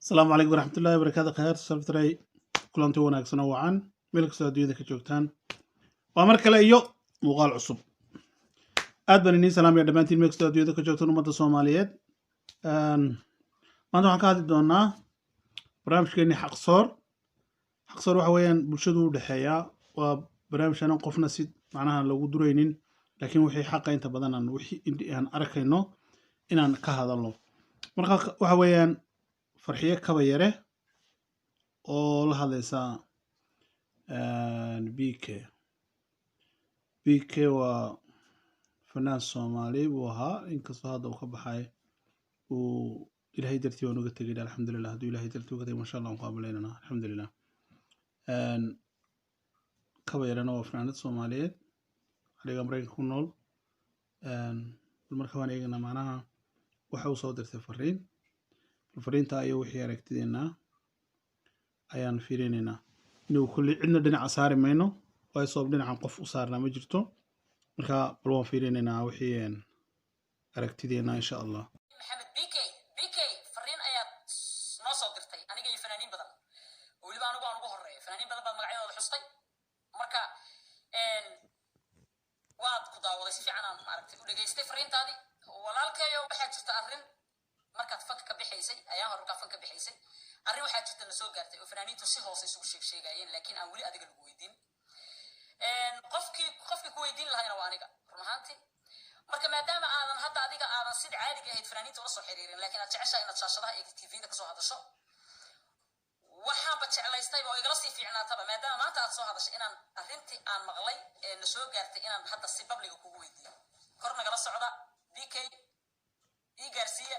السلام عليكم ورحمة الله وبركاته. خير سلفتري كلانتي wanaagsan oo wacan meel kasta adduunyada ka joogtaan waa mar kale iyo muuqaal cusub aad baan idin salaamaya dhammaantiin meel kasta adduunyada ka joogtaan ummadda Soomaaliyeed maanta waxaan ka hadli doonaa barnaamijkeeni xaqsoor waxa weeyaan bulshadu u dhaxeeya waa barnaamij aan qofna si macnaha lagu duraynin laakiin wixii xaq inta badan aan arkayno inaan ka hadalno marka waxa weeyaan farxiye kaba yare oo la hadlaysa BK waa fanaan Soomaali buu ahaa inkastoo hadda uu ka baxay uu ilaahay dartii oo naga tagay alxamdulillah haduu ilaahay dartii uga tagay ma sha Allah aan qaabileynaa alxamdulillah kaba yarana waa fanaanad Soomaaliyeed xiliga Mareykanka ku nool marka waan eegnaa macnaha waxa uu soo dirtay fariinta ayuu wixii aragtideena ayaan fiirinayna inuu kulli cidna dhinaca saari mayno way soo dhinaca qof u saarna ma jirto marka bal waan fiirinayna wixii aragtideena insha Allah maxamed BK fariin ayaa noo soo dirtay aniga iyo fanaaniin badan waliba anigu aan ugu horeeyay fanaaniin badan baad magacyadooda xustay marka waad ku daawaday si fiican aan aragtay u dhageystay fariintaadii walaalkayo waxa jirta arrin markaad fanka ka bixaysay ayaa horka fanka bixaysay arrin waxa jirta la soo gaartay oo fanaaniintu si hoose isugu sheegayeen laakiin aan wali adiga lagu weydiin qofkii ku weydiin lahayna waa aniga run ahaantii marka maadaama aadan hadda adiga aadan sida caadiga ahayd fanaaniinta ula soo xiriirin laakiin aad jeceshahay inaad shaashadaha iyo TV-da ka soo hadasho waxaanba jeclaystay oo igala sii fiicnaataba maadaama maanta aad soo hadashay inaan arrintii aan maqlay ee la soo gaartay inaan hadda si public kugu weydiiyo kor nagala socda BK gaarsiiya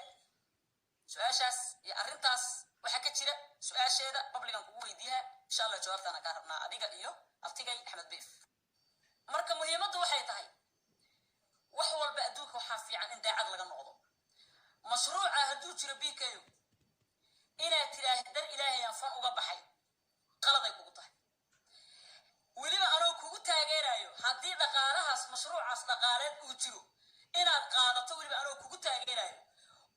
su'aashaas iyo arrintaas waxa ka jira su'aasheeda publican kugu weydiiyaa insha Allah jawaabtaana ka rabnaa adiga iyo aftigay Axmed Beef marka muhiimaddu waxay tahay wax walba adduunka waxa fiican in daacad laga noqdo mashruuca hadduu jiro BK inaad tiraahdo dar Ilaahay aan fan uga baxay qaladay kugu tahay waliba anoo kugu taageerayo haddii dhaqaalahaas mashruucaas dhaqaaleed uu jiro inaad qaadato waliba anoo kugu taageerayo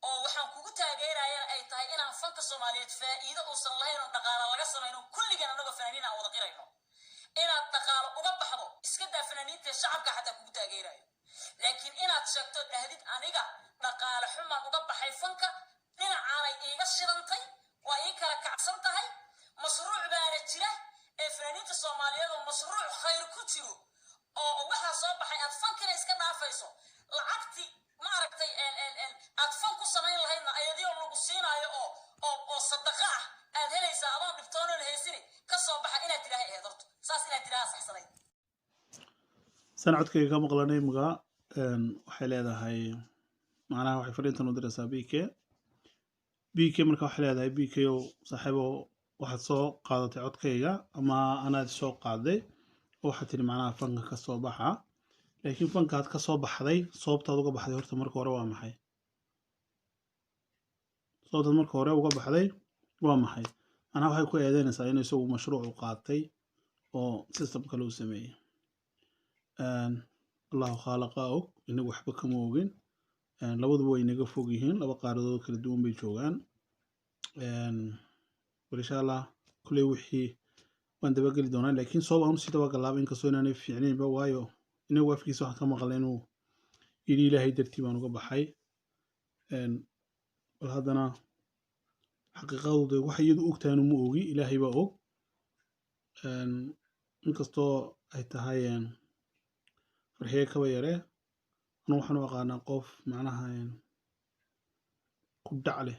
oo waxaan kugu taageerayaa ay tahay inaan fanka Soomaaliyeed faa'iido uusan lahayn oo dhaqaale laga sameeyo kulligan anaga fanaaniin aan wada qirayno inaad dhaqaale uga baxdo iska daa fanaaniinta shacabka xataa kugu taageerayo laakiin inaad sheegto dhahdid aniga dhaqaale xumaan uga baxay fanka dhinacaanay iiga shidantay waa ii kala kacsan tahay mashruuc baana jira ee fanaaniinta Soomaaliyeed oo mashruuc khayr ku jiro oo waxa soo baxay aad fankana iska dhaafayso lacagti ma aragtay aad fan ku samayn lahaydna ayadii lagu siinaayo oo sadaqa ah aad helaysaa adoon dhibtoon heesini ka soo baxa inaad ilaahay eedarto saas inaad ilaahay saxsanay sanadkayga ka maqlanay maga waxay leedahay macnaha waxay fariintan u diraysaa BK marka waxay leedahay BK oo saaxiibo waxaad soo qaadatay codkayga ama anaad soo qaaday waxaad tiri macnaha fanka ka soo baxa laakiin fankaad ka soo baxday sababtaad uga baxday horta marka hore waa maxay sababtaad marka hore uga baxday waa maxay macnaha waxay ku eedeynaysaa in isagu mashruuc u qaatay oo system kale uu sameeyay Allahu khalaqa og inagu waxba kama ogin labaduba way naga fog yihiin laba qaaradood kala duwan bay joogaan insha Allah kulay wixii waan dabageli doonaa laakiin soo baan si dabagalaabay inkastoo inaanay fiicnaynba waayo inagu afkiisa waxaan ka maqlay inuu yidhi ilaahay dartii baan uga baxay bal haddana xaqiiqadu waxa iyadu ogtaanu ma ogi ilaahay baa og inkastoo ay tahay farxiye kaba yare anu waxaan u aqaanaa qof macnaha ku dhac leh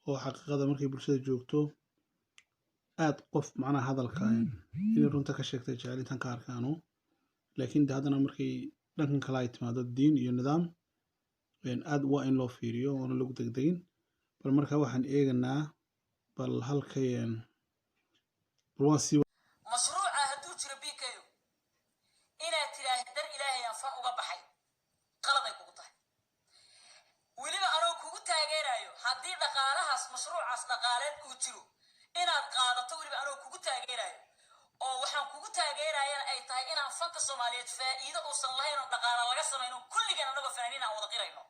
oo xaqiiqada markay bulshada joogto aad qof macnaha hadalka inay runta ka sheegtay jecelitaan ka arkaano laakiin haddana markay dhankan kale ay timaado diin iyo nidaam aad waa in loo fiiriyo oona lagu degdegin bal marka waxaan eeganaa bal halkay bal waan sii mashruuca hadduu jiro BK inaad tiraahdo dar Ilaahay aan fan uga baxay qaladay kugu tahay waliba anoo kugu taageerayo haddii dhaqaalahaas mashruucaas dhaqaaleed uu jiro inaad qaadato waliba anoo kugu taageerayo oo waxaan kugu taageerayaa ay tahay inaan fanka Soomaaliyeed faa'iido uusan lahayn oo dhaqaale laga sameeyo kulligan anaga fanaaniin aan wada qirayno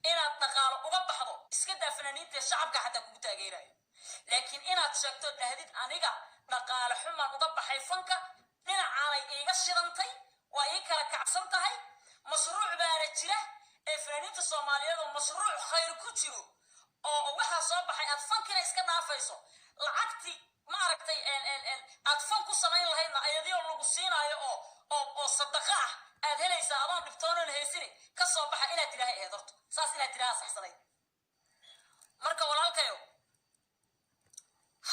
inaad dhaqaale uga baxdo iska daa fanaaniinta shacabka xataa kugu taageerayo laakiin inaad sheegto dhahdid aniga dhaqaale xumaan uga baxay fanka dhinacaanay iiga shidantay waa ii kala kacsan tahay mashruuc baana jira ee fanaaniinta soomaaliyeed oo mashruuc khayr ku jiro oo waxaa soo baxay aad fankina iska dhaafayso lacagtii ma aragtay aad fan ku samayn lahaydna ayadii oo lagu siinaayo oo sadaqa ah aad helaysaa adoon dhibtoonan haysini ka soo baxa inaad tidhaaha eed horto saas inaad tidhaaha saxsanayd marka walaalkayo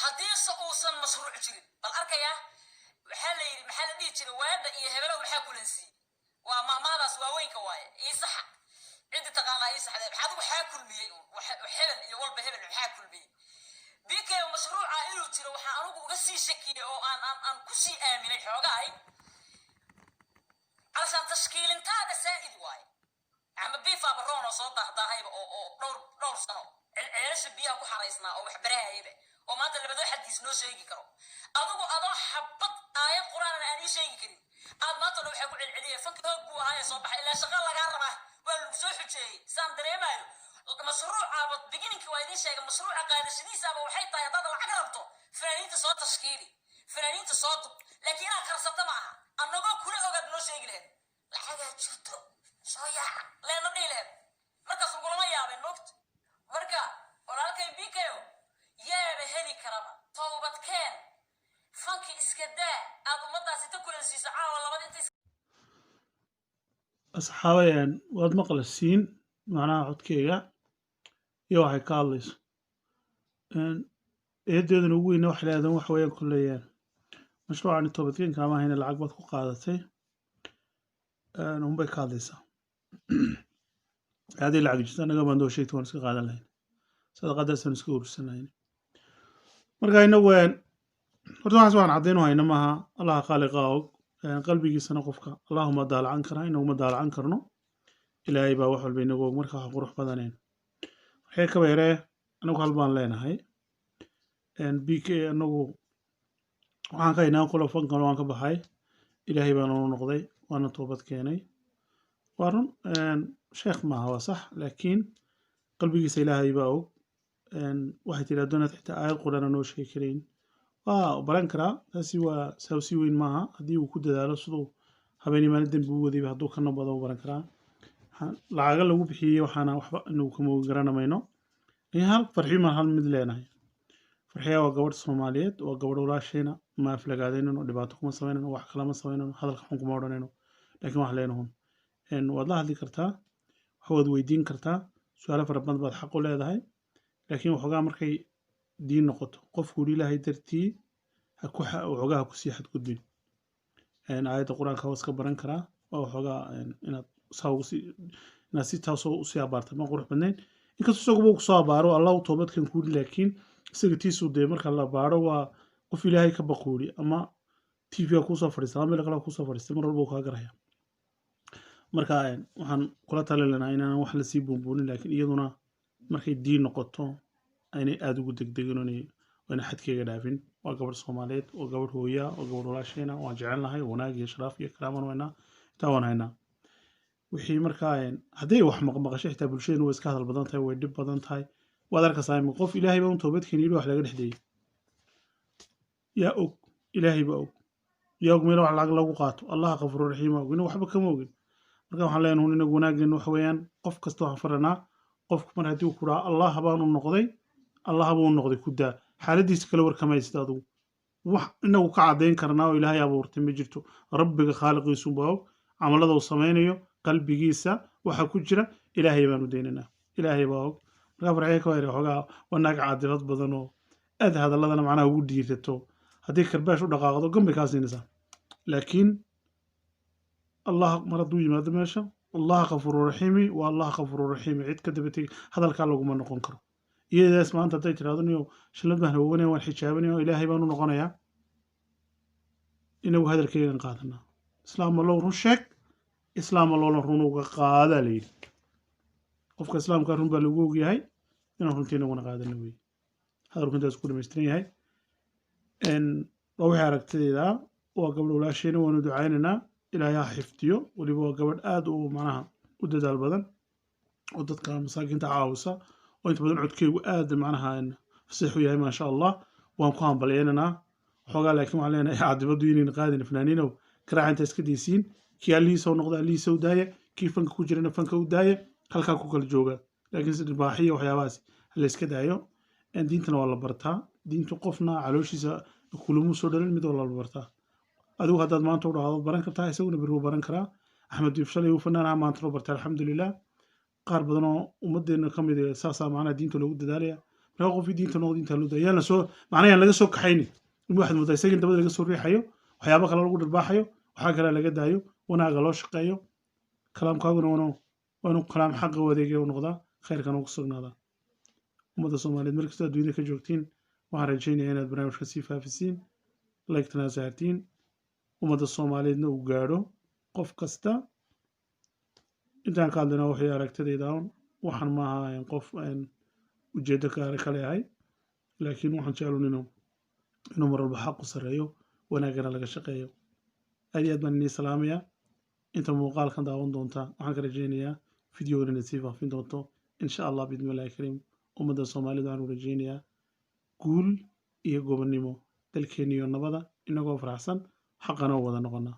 haddiise uusan mashruuc jirin bal arkayaa waxaa la yidhi maxaa la dhihi jiray waadha iyo hebelow maxaa kulansiiyey waa mahmaadaas waaweynka waaye ii saxa ciddi taqaanaa ii saxdee maxaad waxaa kulmiyey hebel iyo walba hebel maxaa kulmiyey bikayo mashruuca inuu jiro waxaa anugu uga sii shakiyey oo aan ku sii aaminay xoogahay علشان تشكيل انتاج سائد واي عم بيفا برونو صوت ضاهيب او دور سنه عيش بيها ku xareysna oo wax baraayay oo maanta labada xadiis noo sheegi karo adigu adoo xabad aayad quraan aan sheegi karin aad maanta waxa ku cilciliyay fanka hoog buu ahaay soo baxay ilaa shaqo laga rabaa waa lagu soo xujiyay saan dareemayo mashruuca bad beginning waa idin sheegay mashruuca qaadashadiisa waxay tahay dad lacag rabto fanaaniinta soo tashkiili fanaaniinta soo dub laakiin aan qarsato maaha annagoo kula ogaad noo sheegi lahayd lacagaa jirto soo yaaca leena dhihi lahayd markaas ugulama yaabeen moogta marka walaalkay bikayo yaaba heli karaba toobadkeen fanki iska daa aad ummadaasi ta kulansiiso caawa labada inta asxaabayaan waad maqlasiin macnaha codkeyga iyo waxay ka hadlayso eedeedana ugu weyna waxay leedahan wax weeyaan ku leeyaan mashruucani toobadkeenka ama hayna lacag baad ku qaadatay unbay ka hadlaysaa haddii lacag jirta anaga baan doo sheegtay waan iska qaadan lahayn sadaqadaasaan iska urursan lahayn marka inagu horta waxaas waan caddayn u hayna maaha allaha khaaliqa og qalbigiisana qofka allahuma daalacan karaa inaguma daalacan karno ilaahay baa wax walba inagu og marka wax qurux badaneen waxay kaba yaree anagu hal baan leenahay bk anagu waxaan ka haynaa kula fankan waan ka baxay ilaahay baan u noqday waana toobad keenay waa run sheekh maaha waa sax laakiin qalbigiisa ilaahay baa og waxay tidhi adoonaad xitaa aayad qurana noo sheegi karayn waa baran karaa taasi waa saawsi weyn maaha haddii uu ku dadaalo siduu habeenii maalin dembi u wadayba hadduu ka nabado u baran karaa lacaga lagu bixiyey waxaana waxba inagu kama garanamayno hal farxiimaan hal mid leenahay farxiyaa waa gabadh soomaaliyeed waa gabadh walaashayna ma aflagaadaynano dhibaato kuma samaynano wax kalama samaynano hadalka xun kuma odhanayno laakiin wax leenahun waad la hadli kartaa wax waad weydiin kartaa su-aalo fara badan baad xaq u leedahay laakiin waxoogaa markay diin noqoto qofku ilaahay dartii waxoogaa ha kusii xadgudbin aayadda qur-aanka waa iska baran karaa waa waxoogaa inaad si taasoo usii abaarta ma qurux badnayn inkastoo isaguba kusoo abaaro allah u toobadkan kuuri laakiin isaga tiisuu dee marka la baaro waa qof ilaahay ka baquuri ama tvga kuusoo fadhiista ama meel kale kuusoo fadhiista mar walba uu kaa garaya marka waxaan kula talin lahaa inaan wax lasii buunbuunin laakiin iyaduna markay diin noqoto aynay aada ugu degdegin wayna xadkeyga dhaafin waa gabadh soomaaliyeed waa gabadh hooyaa waa gabadh walaashayna waan jecelnahay wanaag iyo sharaaf iyo karaaman waynaa intaa waan haynaa wixii markaa hadday wax maqmaqasho xitaa bulshadeen way iska hadal badan tahay way dhib badan tahay waad arkaysaa ima qof ilaahay baa un toobadkeeni yidhi wax laga dhexdeeyey yaa og ilaahay baa og yaa og meelo wax lacag lagu qaato allaha qafuuru raxiima og ina waxba kama ogin marka waxaan leenahay hun inagu wanaageen waxa weeyaan qof kasta waxaan faranaa qofku mar haddii uu ku dhaha allah baanu noqday allah buu noqday ku daa xaaladiisa kale warkamaysid adigu wax inagu ka caddayn karnaa oo ilaahay abuurtay ma jirto rabbiga khaaliqiisu baa og camalada uu samaynayo qalbigiisa waxa ku jira ilaahay baanu daynaynaa ilaahay baa og markaa farxiya ka wayra xoogaa wanaag caadilad badan oo aad hadalladana macnaha ugu dhiirato haddii karbaash u dhaqaaqdo gambay kaa siinaysaa laakiin allah mar hadduu yimaado meesha allaha kafuuru raxiimi waa allaha kafuuru raxiimi cid ka dabatay hadalkaa laguma noqon karo iyadaas maanta hadday tirahdo niyo shilad baan hawooganaya waan xijaabanaya oo ilaahay baanu noqonayaa inagu hadalkeygan qaadanaa islaam allow run sheeg islaam allowna run uga qaadaa layidhi qofka islaamka run baa lagu ogyahay inaan runtii inaguna qaadana weye hadalku intaas ku dhamaystiran yahay waa wixii aragtidayda waa gabadh walaashayna waanu ducaynaynaa ilaahay ha xifdiyo weliba waa gabadh aad u macnaha u dadaal badan oo dadka masaakiinta caawisa oo inta badan codkeygu aad macnaha فصيح وياي ما شاء الله وانكوهم بليننا وحوقا لكن وعلينا عادبادو ينين قادين فنانينو كراع انت اسكديسين كي الليسو نقضى الليسو داية كيف فنك كوجرنا فنك وداية halkaa ku kala jooga laakiin si dhibaaxiyo waxyaabahaas la iska daayo diintana waa la bartaa diintu qofna calooshiisa kulumuu soo dhalin mid walba la bartaa adigu haddaad maanta u dhahdo baran kartaa isaguna beri wuu baran karaa axmed diif shalay uu fanaanaha maanta loo bartay alxamdulilah qaar badan oo ummaddeena ka mid ah saasaa macnaha diinta loogu dadaalaya markaa qofkii diinta noqdo diinta loo daya yaan soo macnaha yaan laga soo kaxayni in waxaad moodaa isagii dabada laga soo riixayo waxyaabo kale lagu dharbaaxayo waxaa kale laga daayo wanaaga loo shaqeeyo kalaamkaaguna waanu kalaam xaqa wadeegay u noqdaa khayrkan ugu sugnaadaa ummadda soomaaliyeed markastoo adduunyada ka joogtiin waxaan rajaynayaa inaad barnaamijka sii faafisiin laygtana saartiin ummadda soomaaliyeedna uu gaadho qof kasta intaan ka hadlayna waxay aragtidayda un waxaan ma aha qof ujeeddo kale ahay laakiin waxaan jeclun inuu mar walba xaqu sarreeyo wanaagana laga shaqeeyo aad iyo aad baan inii salaamayaa inta muuqaalkan daawan doonta waxaan ka rajaynayaa فيديو نسيفة في دوتو إن شاء الله بإذن الله الكريم ومدى الصومالي دعانو رجينيا قول إيقو بنيمو تلكينيو النبضة إنكو فرحسن حقنا ووضا نغنى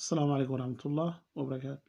السلام عليكم ورحمة الله وبركاته